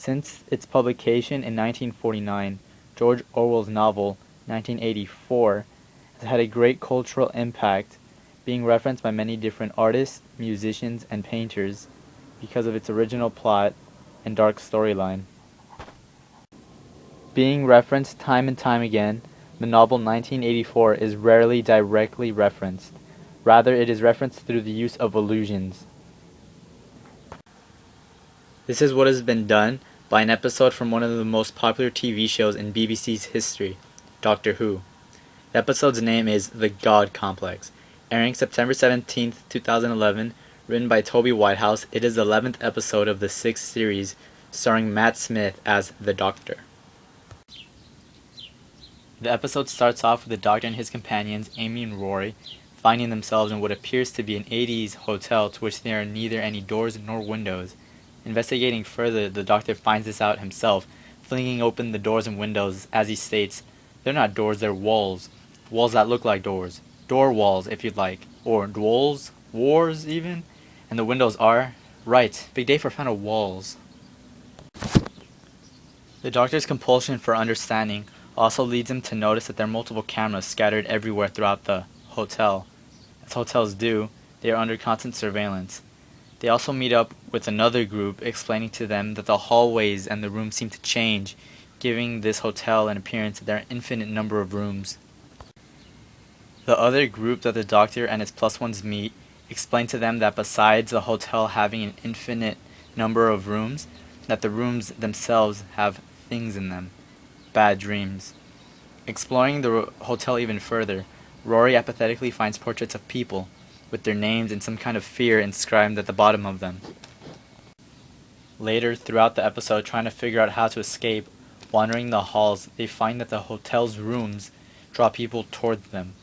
Since its publication in 1949, George Orwell's novel, 1984, has had a great cultural impact, being referenced by many different artists, musicians, and painters because of its original plot and dark storyline. Being referenced time and time again, the novel 1984 is rarely directly referenced. Rather, it is referenced through the use of allusions. This is what has been done by an episode from one of the most popular TV shows in BBC's history, Doctor Who. The episode's name is The God Complex. Airing September 17, 2011, written by Toby Whitehouse, it is the 11th episode of the 6th series, starring Matt Smith as the Doctor. The episode starts off with the Doctor and his companions, Amy and Rory, finding themselves in what appears to be an 80s hotel to which there are neither any doors nor windows. Investigating further, the Doctor finds this out himself, flinging open the doors and windows as he states, "They're not doors, they're walls. Walls that look like doors. Door walls, if you'd like. Or dwolls? Wars, even? And the windows are? Right, big day for fan of walls." The Doctor's compulsion for understanding also leads him to notice that there are multiple cameras scattered everywhere throughout the hotel. As hotels do, they are under constant surveillance. They also meet up with another group, explaining to them that the hallways and the rooms seem to change, giving this hotel an appearance that there are an infinite number of rooms. The other group that the Doctor and his plus ones meet explain to them that besides the hotel having an infinite number of rooms, that the rooms themselves have things in them. Bad dreams. Exploring the hotel even further, Rory apathetically finds portraits of people, with their names and some kind of fear inscribed at the bottom of them. Later, throughout the episode, trying to figure out how to escape, wandering the halls, they find that the hotel's rooms draw people toward them.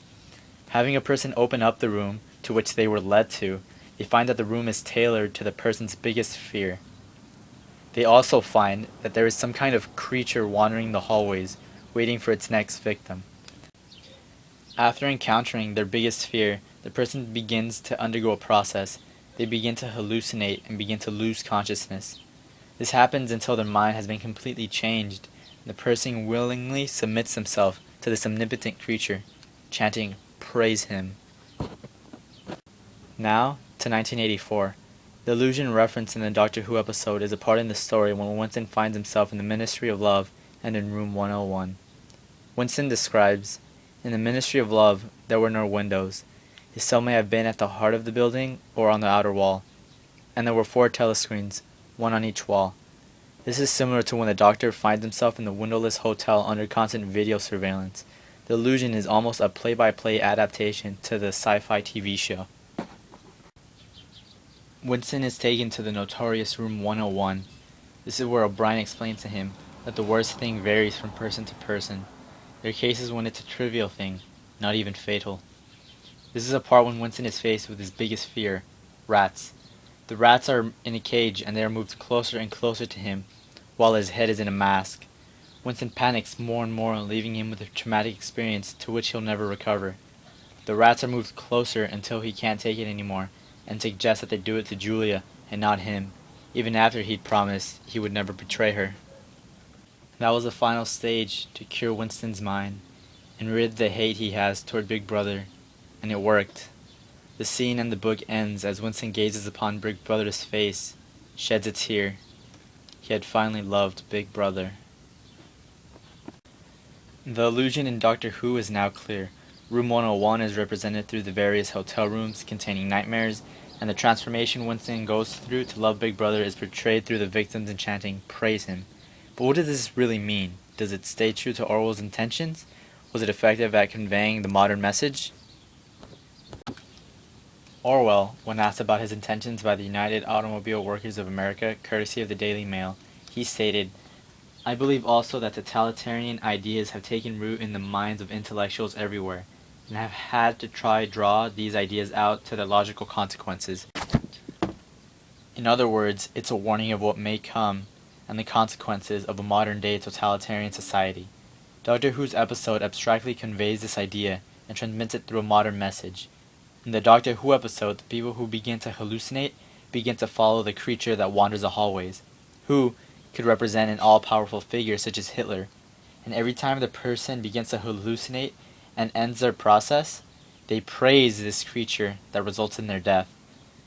Having a person open up the room to which they were led to, they find that the room is tailored to the person's biggest fear. They also find that there is some kind of creature wandering the hallways, waiting for its next victim. After encountering their biggest fear, the person begins to undergo a process. They begin to hallucinate and begin to lose consciousness. This happens until their mind has been completely changed, and the person willingly submits himself to this omnipotent creature, chanting, "Praise him." Now, to 1984. The illusion referenced in the Doctor Who episode is a part in the story when Winston finds himself in the Ministry of Love and in room 101. Winston describes, "In the Ministry of Love, there were no windows. His cell may have been at the heart of the building or on the outer wall, and there were 4 telescreens, one on each wall. This is similar to when the Doctor finds himself in the windowless hotel under constant video surveillance. The illusion is almost a play-by-play adaptation to the sci-fi TV show." Winston is taken to the notorious room 101. This is where O'Brien explains to him that the worst thing varies from person to person. There are cases when it's a trivial thing, not even fatal. This is a part when Winston is faced with his biggest fear, rats. The rats are in a cage and they are moved closer and closer to him, while his head is in a mask. Winston panics more and more, leaving him with a traumatic experience to which he'll never recover. The rats are moved closer until he can't take it anymore, and suggests that they do it to Julia and not him, even after he'd promised he would never betray her. That was the final stage to cure Winston's mind and rid the hate he has toward Big Brother, and it worked. The scene in the book ends as Winston gazes upon Big Brother's face, sheds a tear. He had finally loved Big Brother. The illusion in Doctor Who is now clear. Room 101 is represented through the various hotel rooms containing nightmares, and the transformation Winston goes through to love Big Brother is portrayed through the victims and chanting, "Praise him." But what does this really mean? Does it stay true to Orwell's intentions? Was it effective at conveying the modern message? Orwell, when asked about his intentions by the United Automobile Workers of America, courtesy of the Daily Mail, he stated, "I believe also that totalitarian ideas have taken root in the minds of intellectuals everywhere, and have had to draw these ideas out to their logical consequences." In other words, it's a warning of what may come, and the consequences of a modern-day totalitarian society. Doctor Who's episode abstractly conveys this idea and transmits it through a modern message. In the Doctor Who episode, the people who begin to hallucinate begin to follow the creature that wanders the hallways, who, could represent an all-powerful figure such as Hitler, and every time the person begins to hallucinate and ends their process, they praise this creature that results in their death.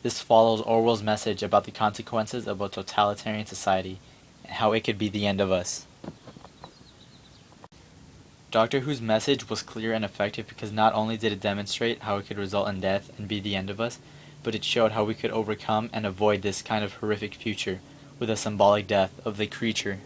This follows Orwell's message about the consequences of a totalitarian society and how it could be the end of us. Doctor Who's message was clear and effective because not only did it demonstrate how it could result in death and be the end of us, but it showed how we could overcome and avoid this kind of horrific future with a symbolic death of the creature